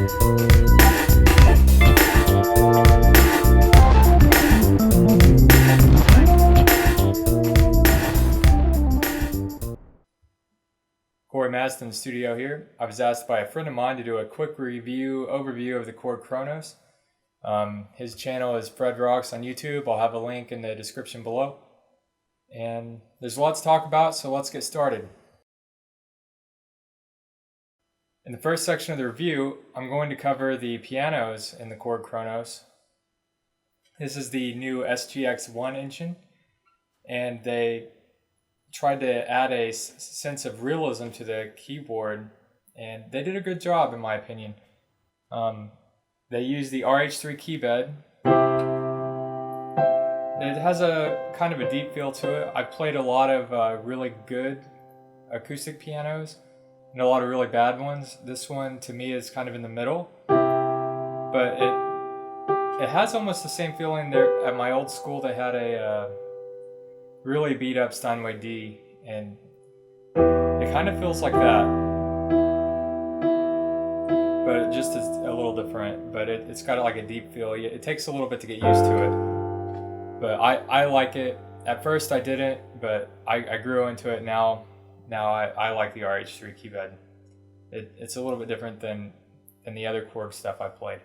Corey Mast in the studio here. I was asked by a friend of mine to do a quick overview of the Korg Kronos. His channel is Fred Rocks on YouTube. I'll have a link in the description below. And there's lots to talk about, so let's get started. In the first section of the review, I'm going to cover the pianos in the Korg Kronos. This is the new SGX1 engine, and they tried to add a sense of realism to the keyboard, and they did a good job in my opinion. They used the RH3 key bed. It has a kind of a deep feel to it. I've played a lot of really good acoustic pianos and a lot of really bad ones. This one to me is kind of in the middle, but it has almost the same feeling. There at my old school they had a really beat up Steinway D, and it kind of feels like that, but it just is a little different. But it's got like a deep feel. It takes a little bit to get used to it, but I like it. At first I didn't, but I grew into it now. Now I like the RH3 keyboard. It's a little bit different than the other Korg stuff I played.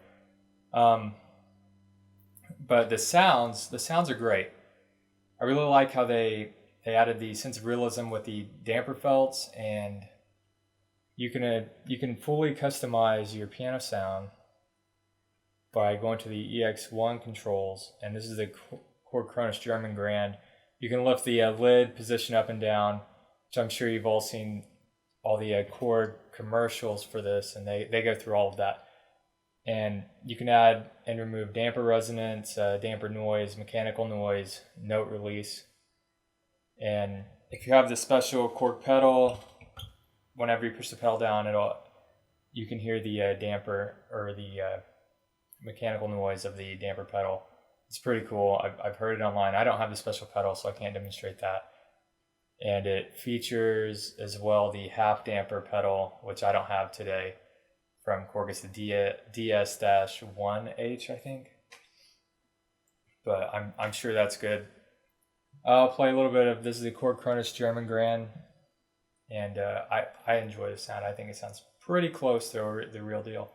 But the sounds are great. I really like how they added the sense of realism with the damper felts, and you can fully customize your piano sound by going to the EX1 controls, and this is the Korg Kronos German Grand. You can lift the lid position up and down, which I'm sure you've all seen all the Korg commercials for this, and they go through all of that. And you can add and remove damper resonance, damper noise, mechanical noise, note release. And if you have the special Korg pedal, whenever you push the pedal down, you can hear the damper or the mechanical noise of the damper pedal. It's pretty cool. I've heard it online. I don't have the special pedal, so I can't demonstrate that. And it features as well the half damper pedal, which I don't have today, from Korg. It's the DS-1H, I think. But I'm sure that's good. I'll play a little bit of, this is the Korg Kronos German Grand, and I enjoy the sound. I think it sounds pretty close to the real deal.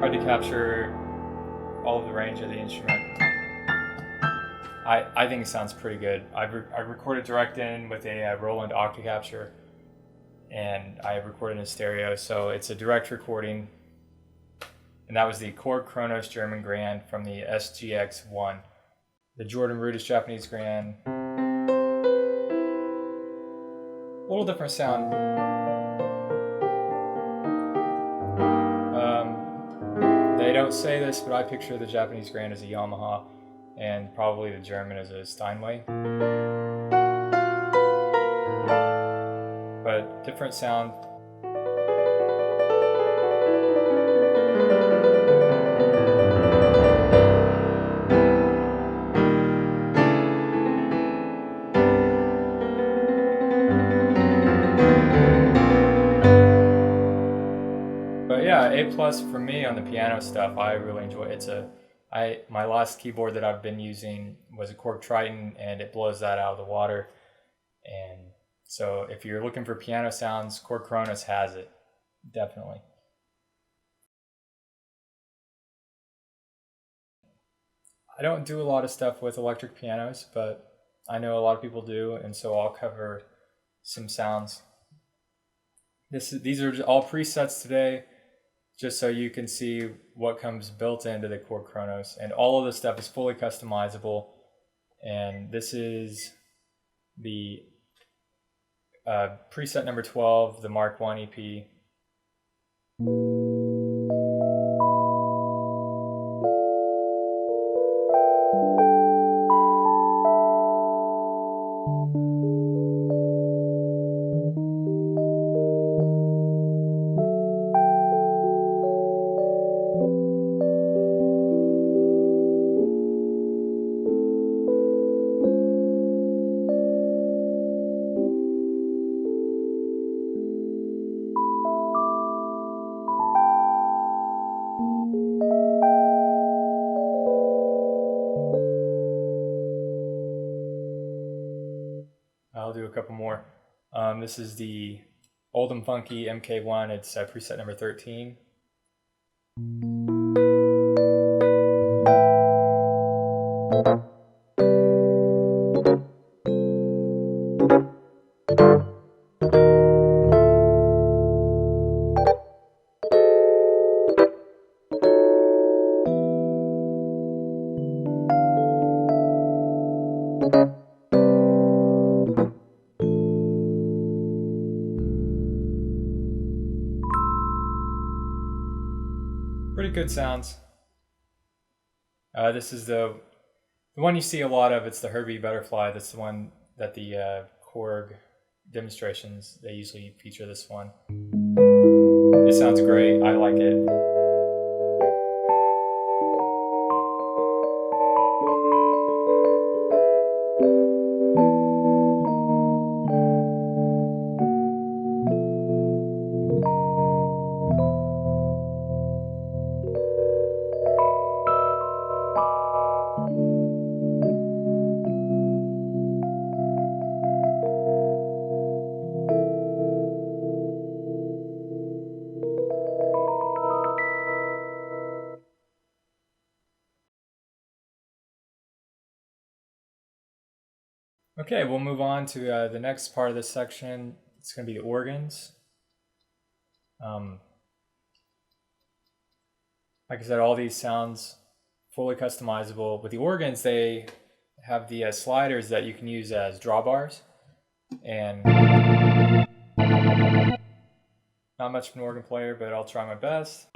Hard to capture all of the range of the instrument. I think it sounds pretty good. I recorded direct in with a Roland Octacapture, and I recorded in stereo, so it's a direct recording. And that was the Korg Kronos German Grand from the SGX1. The Jordan Rudess Japanese Grand. A little different sound. They don't say this, but I picture the Japanese Grand as a Yamaha, and probably the German as a Steinway. But different sound. But yeah, A+ for me on the piano stuff. I really enjoy it. My last keyboard that I've been using was a Korg Triton, and it blows that out of the water. And so if you're looking for piano sounds, Korg Kronos has it, definitely. I don't do a lot of stuff with electric pianos, but I know a lot of people do, and so I'll cover some sounds. These are all presets today, just so you can see what comes built into the Korg Kronos. And all of this stuff is fully customizable. And this is the preset number 12, the Mark 1 EP. I'll do a couple more. This is the Old and Funky MK1. It's preset number 13. Pretty good sounds. This is the one you see a lot of. It's the Herbie Butterfly. That's the one that the Korg demonstrations, they usually feature this one. It sounds great. I like it. Okay, we'll move on to the next part of this section. It's going to be the organs. Like I said, all these sounds fully customizable. With the organs, they have the sliders that you can use as drawbars. And not much of an organ player, but I'll try my best.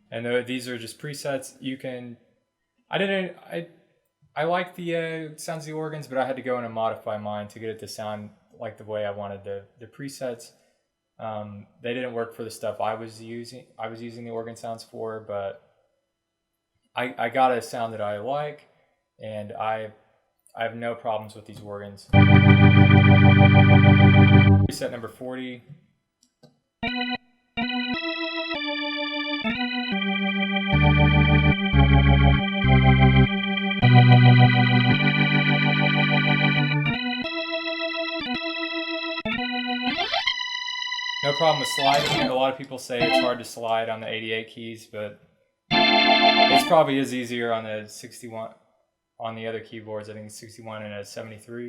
And these are just presets. You can, I like the sounds of the organs, but I had to go in and modify mine to get it to sound like the way I wanted the presets. They didn't work for the stuff I was using the organ sounds for, but I got a sound that I like, and I have no problems with these organs. Preset number 40. No problem with sliding. A lot of people say it's hard to slide on the 88 keys, but it probably is easier on the 61, on the other keyboards. I think it's 61 and a 73.